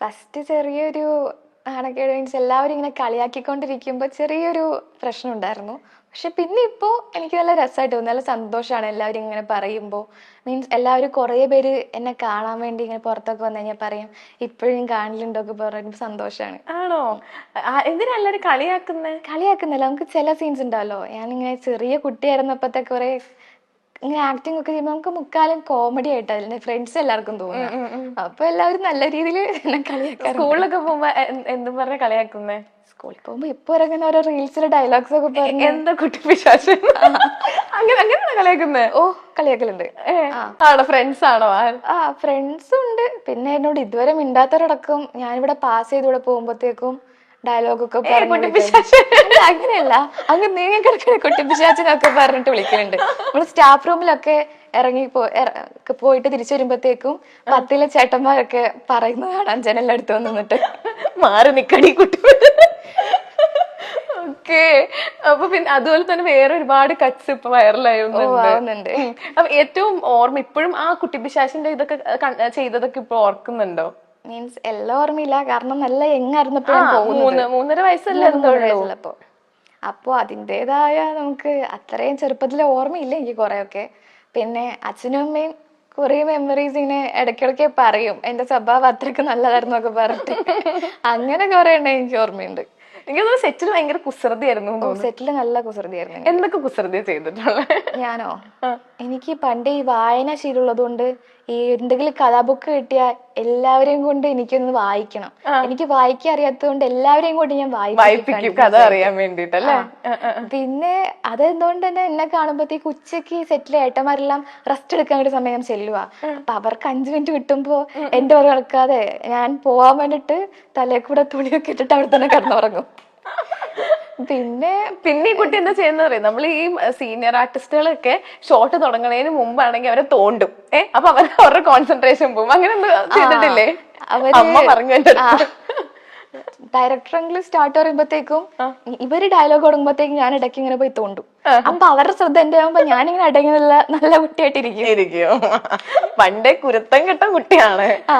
First ചെറിയൊരു നാണക്കേട് means എല്ലാവരും ഇങ്ങനെ കളിയാക്കിക്കൊണ്ടിരിക്കുമ്പോൾ ചെറിയൊരു പ്രശ്നം ഉണ്ടായിരുന്നു. പക്ഷെ പിന്നെ ഇപ്പോൾ എനിക്ക് നല്ല രസമായിട്ട് തോന്നുന്നു, നല്ല സന്തോഷമാണ് എല്ലാവരും ഇങ്ങനെ പറയുമ്പോൾ. മീൻസ് എല്ലാവരും കുറേ പേര് എന്നെ കാണാൻ വേണ്ടി ഇങ്ങനെ പുറത്തൊക്കെ വന്നു കഴിഞ്ഞാൽ പറയും ഇപ്പോഴും കാണലുണ്ടൊക്കെ പറയുമ്പോൾ സന്തോഷമാണ്. ആണോ? എന്തിനാ എല്ലാരും കളിയാക്കുന്നില്ല, നമുക്ക് ചില സീൻസ് ഉണ്ടാവല്ലോ, ഞാനിങ്ങനെ ചെറിയ കുട്ടിയായിരുന്നപ്പോഴത്തെ കുറെ ഇങ്ങനെ ആക്ടിങ് ഒക്കെ ചെയ്യുമ്പോൾ നമുക്ക് മുക്കാലും കോമഡി ആയിട്ട് അതിന്റെ ഫ്രണ്ട്സ് എല്ലാവർക്കും തോന്നുന്നു. അപ്പൊ എല്ലാവരും നല്ല രീതിയിൽ എന്നെ കളിയാക്കാറുണ്ട്. സ്കൂളിലൊക്കെ പോകുമ്പോ എന്തും പറഞ്ഞ കളിയാക്കുന്നേ? സ്കൂളിൽ പോകുമ്പോ ഇപ്പൊ ഇറങ്ങുന്ന ഓരോ റീൽസിലെ ഡയലോഗ്സ് ഒക്കെ പറഞ്ഞു എന്താ കുട്ടി പിശാച് അങ്ങനെ അങ്ങനെയാണോ കളിയാക്കുന്നേ? ഓ കളിയാക്കലുണ്ട്. ആണോ? ഫ്രണ്ട്സ് ആണോ? ഫ്രണ്ട്സും ഉണ്ട്, പിന്നെ എന്നോട് ഇതുവരെ മിണ്ടാത്തവരടക്കം ഞാനിവിടെ പാസ് ചെയ്തൂടെ പോകുമ്പോഴത്തേക്കും ഡയലോഗൊക്കെ അങ്ങനെയല്ല, അങ്ങ് നീങ്ങി കിടക്കുന്ന കുട്ടിപ്പിശാച്ചിനൊക്കെ പറഞ്ഞിട്ട് വിളിക്കലുണ്ട്. നമ്മള് സ്റ്റാഫ് റൂമിലൊക്കെ പോയിട്ട് തിരിച്ചു വരുമ്പോഴത്തേക്കും 10ലെ ചേട്ടന്മാരൊക്കെ പറയുന്നത് കാണാൻ ജനലിന്റെ അടുത്ത് വന്നിട്ട് മാറി നിക്കടി കുട്ടി. ഓക്കെ. അപ്പൊ പിന്നെ അതുപോലെ തന്നെ വേറെ ഒരുപാട് കട്ട്സ് ഇപ്പൊ വൈറലായിരുന്നുണ്ട്. അപ്പൊ ഏറ്റവും ഓർമ്മ ഇപ്പോഴും ആ കുട്ടി പിശാചിന്റെ ഇതൊക്കെ ചെയ്തതൊക്കെ ഇപ്പൊ ഓർക്കുന്നുണ്ടോ? മീൻസ് എല്ലാം ഓർമ്മയില്ല, കാരണം നല്ല യങ്ങായിരുന്നപ്പോഴും 3.5 വയസ്സല്ലേ ഉള്ളപ്പോ. അപ്പൊ അതിൻ്റെതായ നമുക്ക് അത്രയും ചെറുപ്പത്തിലെ ഓർമ്മയില്ല എനിക്ക് കുറെയൊക്കെ. പിന്നെ അച്ഛനും അമ്മയും കുറെ മെമ്മറീസ് ഇങ്ങനെ ഇടയ്ക്കിടയ്ക്ക് പറയും എന്റെ സ്വഭാവം അത്രയ്ക്ക് നല്ലതായിരുന്നു ഒക്കെ പറഞ്ഞിട്ട്. അങ്ങനെ കുറെ എണ്ണം എനിക്ക് ഓർമ്മയുണ്ട്. എനിക്ക് സെറ്റിൽ ഭയങ്കര കുസൃതിയായിരുന്നു. സെറ്റില് നല്ല കുസൃതിയായിരുന്നു. എന്തൊക്കെ കുസൃതി ചെയ്തിട്ടുള്ള? ഞാനോ? എനിക്ക് പണ്ട് ഈ വായന ശീലമുള്ളത് കൊണ്ട് ഈ എന്തെങ്കിലും കഥാബുക്ക് കിട്ടിയാൽ എല്ലാവരെയും കൊണ്ട് എനിക്കൊന്ന് വായിക്കണം. എനിക്ക് വായിക്കാൻ അറിയാത്തത് കൊണ്ട് എല്ലാവരെയും കൊണ്ട് ഞാൻ വായിപ്പിക്കും കഥ അറിയാൻ വേണ്ടിട്ടല്ലേ. പിന്നെ അതെന്തുകൊണ്ട് തന്നെ എന്നെ കാണുമ്പോഴത്തേക്ക് ഉച്ചക്ക് സെറ്റിലെ ഏട്ടന്മാരെല്ലാം റെസ്റ്റ് എടുക്കാൻ വേണ്ടി സമയം ചെല്ലുക. അപ്പൊ അവർക്ക് 5 മിനിറ്റ് കിട്ടുമ്പോ എന്റെ പുറകെ നടക്കാതെ ഞാൻ പോവാൻ വേണ്ടിട്ട് തലേ കൂടെ തുണിയൊക്കെ ഇട്ടിട്ട് അവിടെ തന്നെ കിടന്നുറങ്ങും. പിന്നെ ഈ കുട്ടി എന്താ ചെയ്യുന്ന പറയും, നമ്മൾ ഈ സീനിയർ ആർട്ടിസ്റ്റുകളൊക്കെ ഷോട്ട് തുടങ്ങുന്നതിന് മുമ്പാണെങ്കിൽ അവരെ തോണ്ടും. അപ്പൊ അവരുടെ കോൺസെൻട്രേഷൻ പോകും. അങ്ങനെ ഒന്നും ചെയ്തിട്ടില്ലേ? അമ്മ പറഞ്ഞു. ഡയറക്ടറെങ്കിലും സ്റ്റാർട്ട് പറയുമ്പോഴത്തേക്കും ഇവര് ഡയലോഗ് തുടങ്ങുമ്പോഴത്തേക്കും ഞാൻ ഇടയ്ക്ക് ഇങ്ങനെ പോയി തോണ്ടും. അപ്പൊ അവരുടെ ശ്രദ്ധ എന്റെ ആകുമ്പോ ഞാനിങ്ങനെ അടങ്ങി നല്ല കുട്ടിയായിട്ടിരിക്കും. പണ്ടേ കുരുത്തം കെട്ട കുട്ടിയാണ്.